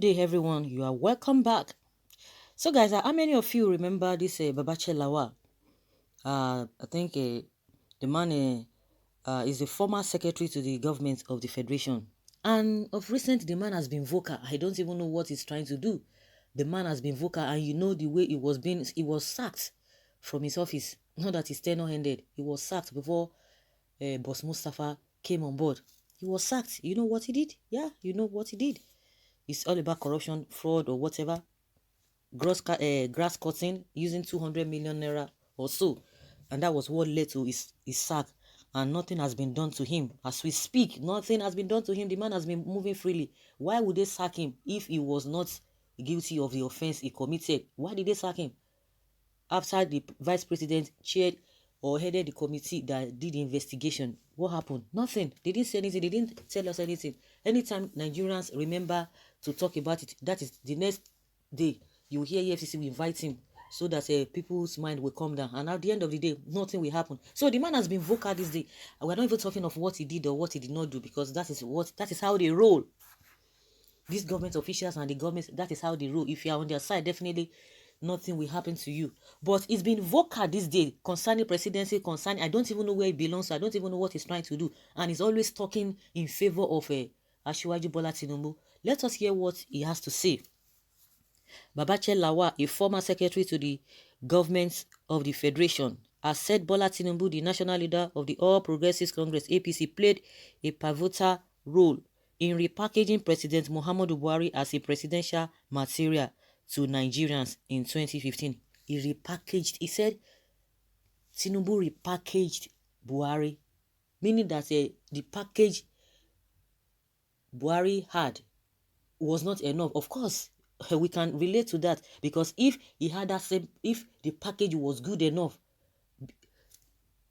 Good day, everyone. You are welcome back. So, guys, how many of you remember this Babachi Lawa? I think the man is the former secretary to the government of the Federation. And of recent, the man has been vocal. I don't even know what he's trying to do. The man has been vocal, and you know the way he was sacked from his office. Not that his tenure ended. He was sacked before Boss Mustafa came on board. He was sacked. You know what he did? Yeah, you know what he did. It's all about corruption, fraud, or whatever. Grass cutting using 200 million naira or so. And that was what led to his sack. And nothing has been done to him. As we speak, nothing has been done to him. The man has been moving freely. Why would they sack him if he was not guilty of the offense he committed? Why did they sack him? After the vice president chaired or headed the committee that did the investigation, what happened? Nothing. They didn't say anything. They didn't tell us anything. Anytime Nigerians remember to talk about it, that is the next day you hear EFCC will invite him so that people's mind will calm down. And at the end of the day, nothing will happen. So the man has been vocal this day. And we're not even talking of what he did or what he did not do, because that is how they roll. These government officials and the government, that is how they roll. If you are on their side, definitely nothing will happen to you. But it's been vocal this day concerning presidency, concerning, I don't even know where he belongs, so I don't even know what he's trying to do. And he's always talking in favor of Asiwaju Bola Tinubu. Let us hear what he has to say. Babachi Lawa, a former secretary to the government of the Federation, has said Bola Tinubu, the national leader of the All Progressives Congress (APC), played a pivotal role in repackaging President Muhammadu Buhari as a presidential material to Nigerians in 2015. He repackaged, he said Tinubu repackaged Buhari, meaning that the package Buhari had was not enough. Of course, we can relate to that, because if he had that same, if the package was good enough,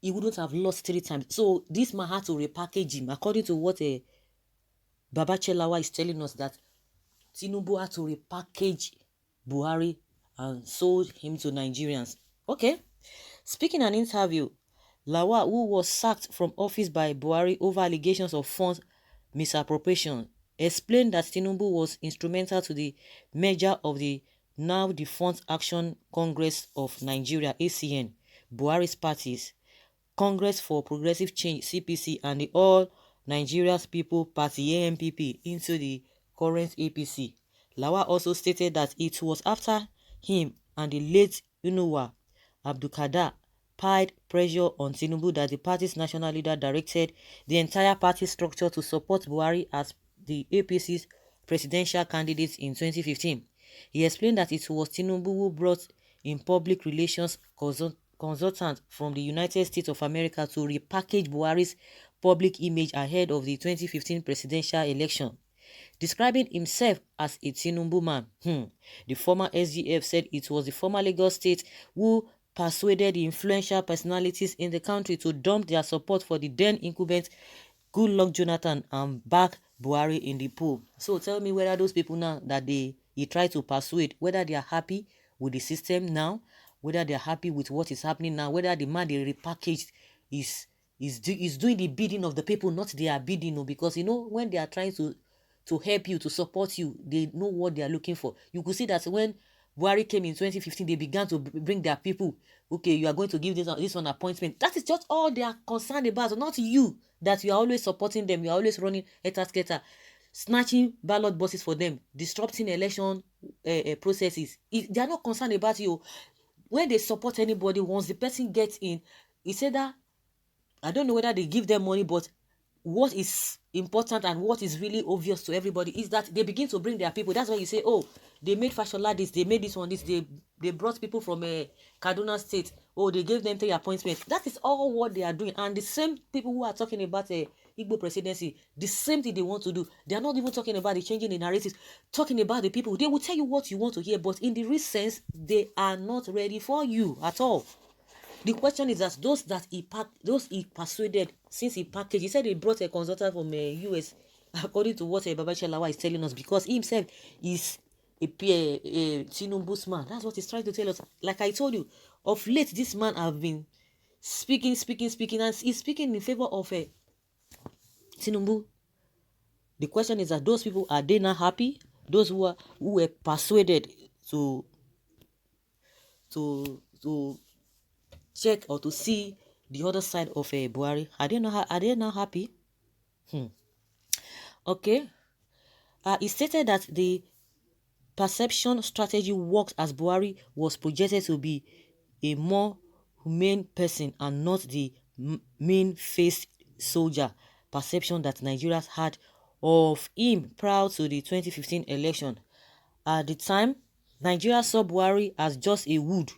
he wouldn't have lost 3 times. So this man had to repackage him, according to what Babachi Lawa is telling us, that Tinubu had to repackage Buhari and sold him to Nigerians. Okay. Speaking an interview, Lawa, who was sacked from office by Buhari over allegations of funds misappropriation, explained that Tinubu was instrumental to the merger of the now defunct Action Congress of Nigeria (ACN), Buhari's parties, Congress for Progressive Change (CPC), and the All Nigeria's People Party (ANPP) into the current APC. Lawa also stated that it was after him and the late Unuwa Abdulkader piled pressure on Tinubu that the party's national leader directed the entire party structure to support Buhari as the APC's presidential candidate in 2015. He explained that it was Tinubu who brought in public relations consultant from the United States of America to repackage Buhari's public image ahead of the 2015 presidential election. Describing himself as a Tinubu man, the former SGF said it was the former Lagos state who persuaded the influential personalities in the country to dump their support for the then incumbent Goodluck Jonathan and back Buhari in the poll. So tell me whether those people now that he tried to persuade, whether they are happy with the system now, whether they are happy with what is happening now, whether the man they repackaged is doing the bidding of the people, not their bidding, because you know when they are trying to help you, to support you, they know what they are looking for. You could see that when Buhari came in 2015, they began to bring their people. Okay, you are going to give this one appointment. That is just all they are concerned about, not you, that you are always supporting them. You are always running etasketa, snatching ballot boxes for them, disrupting election processes. They are not concerned about you. When they support anybody, once the person gets in, it's either, I don't know whether they give them money, but what is important and what is really obvious to everybody is that they begin to bring their people. That's why you say, oh, they made Fashola this, they made this one this, they brought people from Kaduna State, oh, they gave them 3 appointments. That is all what they are doing. And the same people who are talking about Igbo presidency, the same thing they want to do. They are not even talking about the changing the narratives, talking about the people. They will tell you what you want to hear, but in the real sense, they are not ready for you at all. The question is that those he persuaded, since he packaged, he said he brought a consultant from US, according to what Babachi Lawa is telling us, because he himself is a Tinubu's man. That's what he's trying to tell us. Like I told you, of late, this man have been speaking, and he's speaking in favor of Tinubu. The question is that those people, are they not happy? those who were persuaded to to check or to see the other side of Buhari, are they not happy? Hmm. Okay. It stated that the perception strategy worked as Buhari was projected to be a more humane person and not the mean-faced soldier perception that Nigerians had of him prior to the 2015 election. At the time, Nigeria saw Buhari as just a wood.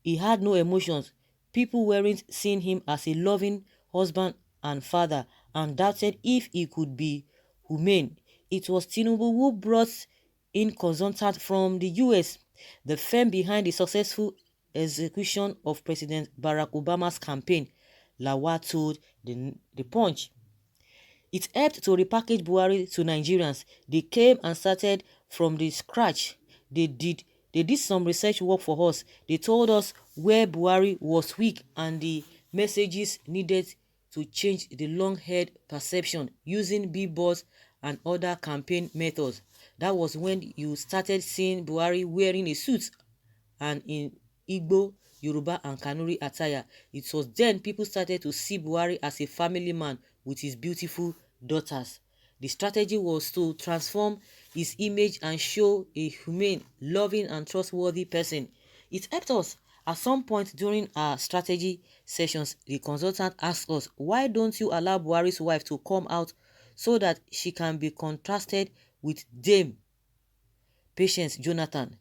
He had no emotions. People weren't seeing him as a loving husband and father and doubted if he could be humane. It was Tinubu who brought in consultants from the US, the firm behind the successful execution of President Barack Obama's campaign, Lawa told the Punch. It helped to repackage Buhari to Nigerians. They came and started from the scratch. They did they did some research work for us. They told us where Buhari was weak and the messages needed to change the long-haired perception using billboards and other campaign methods. That was when you started seeing Buhari wearing a suit and in Igbo, Yoruba and Kanuri attire. It was then people started to see Buhari as a family man with his beautiful daughters. The strategy was to transform his image and show a humane, loving and trustworthy person. It helped us. At some point during our strategy sessions, the consultant asked us, why don't you allow Buhari's wife to come out so that she can be contrasted with Dame Patience Jonathan?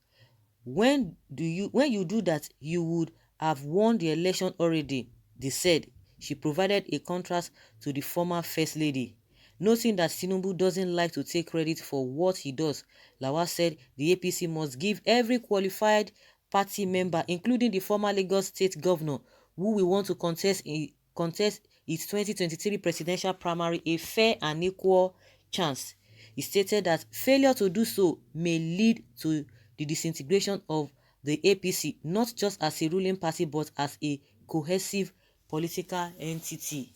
When you do that, you would have won the election already, they said. She provided a contrast to the former first lady. Noting that Tinubu doesn't like to take credit for what he does, Lawa said the APC must give every qualified party member, including the former Lagos state governor, who will want to contest its 2023 presidential primary, a fair and equal chance. He stated that failure to do so may lead to the disintegration of the APC, not just as a ruling party but as a cohesive political entity.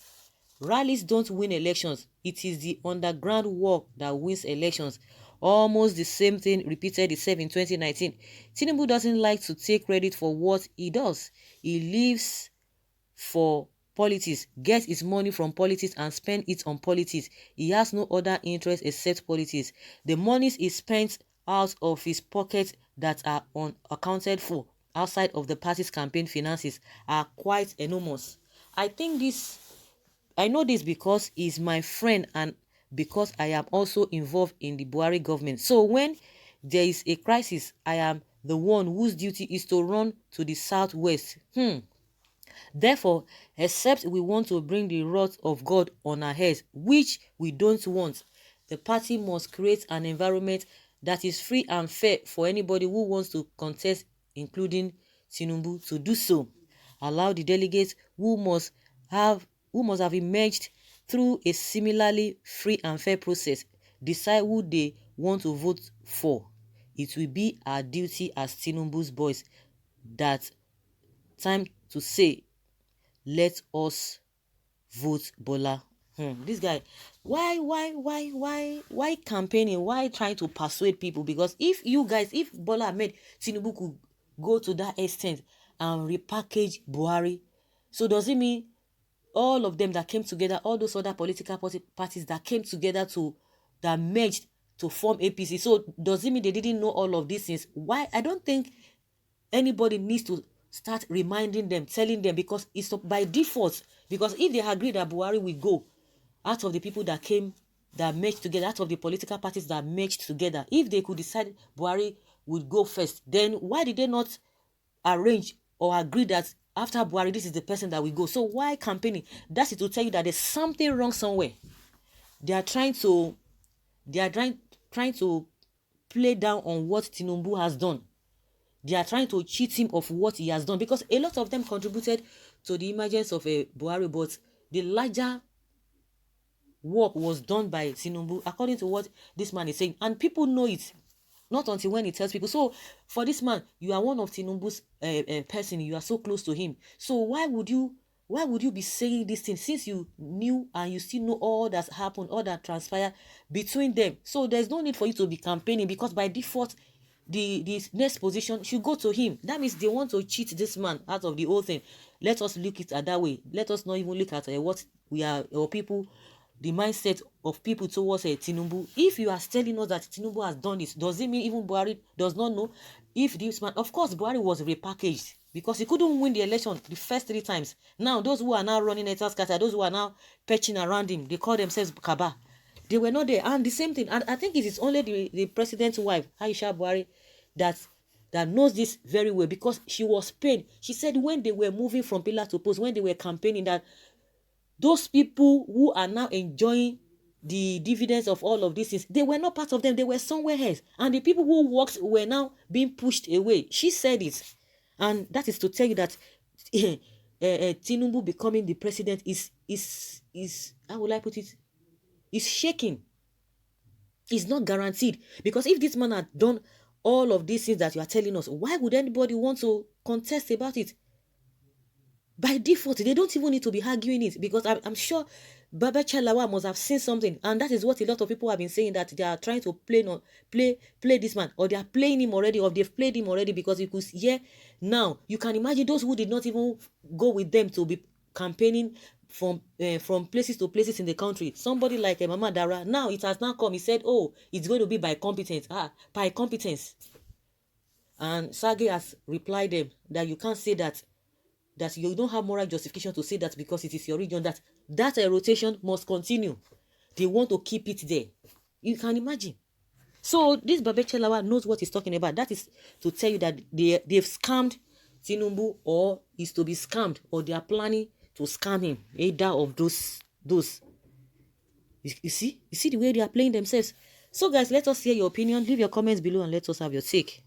Rallies don't win elections. It is the underground work that wins elections. Almost the same thing repeated itself in 2019. Tinubu doesn't like to take credit for what he does. He lives for politics, gets his money from politics and spend it on politics. He has no other interest except politics. The monies he spends out of his pocket that are unaccounted for outside of the party's campaign finances are quite enormous. I know this because he's my friend and because I am also involved in the Buhari government. So when there is a crisis, I am the one whose duty is to run to the southwest. Therefore, except we want to bring the wrath of God on our heads, which we don't want, the party must create an environment that is free and fair for anybody who wants to contest, including Tinubu, to do so. Allow the delegates who must have emerged through a similarly free and fair process decide who they want to vote for. It will be our duty as Tinubu's boys that time to say, let us vote Bola. This guy, why campaigning? Why trying to persuade people? Because if Bola Ahmed Tinubu could go to that extent and repackage Buhari, so does it mean all of them that came together, all those other political parties that came together that merged to form APC, so does it mean they didn't know all of these things? Why? I don't think anybody needs to start reminding them, telling them, because it's by default. Because if they agree that Buhari will go, out of the people that merged together, out of the political parties that merged together, if they could decide Buhari would go first, then why did they not arrange or agree that after Buhari, this is the person that will go? So why campaigning? That's it, to tell you that there's something wrong somewhere. They are trying to play down on what Tinubu has done. They are trying to cheat him of what he has done, because a lot of them contributed to the emergence of a Buhari, but the larger work was done by Tinubu, according to what this man is saying. And people know it, not until when he tells people. So for this man, you are one of Tinubu's person, you are so close to him. So why would you Why would you be saying this thing since you knew and you still know all that's happened, all that transpired between them? So there's no need for you to be campaigning, because by default, the next position should go to him. That means they want to cheat this man out of the whole thing. Let us look it at that way. Let us not even look at what we are, or people, the mindset of people towards Tinubu. If you are telling us that Tinubu has done this, does it mean even Buhari does not know? If this man, of course, Buhari was repackaged because he couldn't win the election the first 3 times. Now, those who are now running Etaskata, those who are now perching around him, they call themselves Kaba. They were not there. And the same thing, and I think it is only the president's wife, Aisha Buhari, that knows this very well, because she was pained. She said when they were moving from pillar to post, when they were campaigning, that those people who are now enjoying the dividends of all of these things, they were not part of them. They were somewhere else. And the people who worked were now being pushed away. She said it. And that is to tell you that Tinubu becoming the president is how will I put it? Is shaking. It's not guaranteed. Because if this man had done all of these things that you are telling us, why would anybody want to contest about it? By default, they don't even need to be arguing it, because I'm sure Babachi Lawa must have seen something, and that is what a lot of people have been saying, that they are trying to play this man, or they are playing him already, or they've played him already, because you could hear now. You can imagine those who did not even go with them to be campaigning from places to places in the country. Somebody like Mama Dara, now it has now come. He said, "Oh, it's going to be by competence." By competence. And Sage has replied them that you can't say that you don't have moral justification to say that, because it is your region, that rotation must continue. They want to keep it there. You can imagine. So this Babachi Lawa knows what he's talking about. That is to tell you that they've scammed Tinubu, or is to be scammed, or they are planning to scam him. Either of those. You see the way they are playing themselves. So guys, let us hear your opinion. Leave your comments below and let us have your take.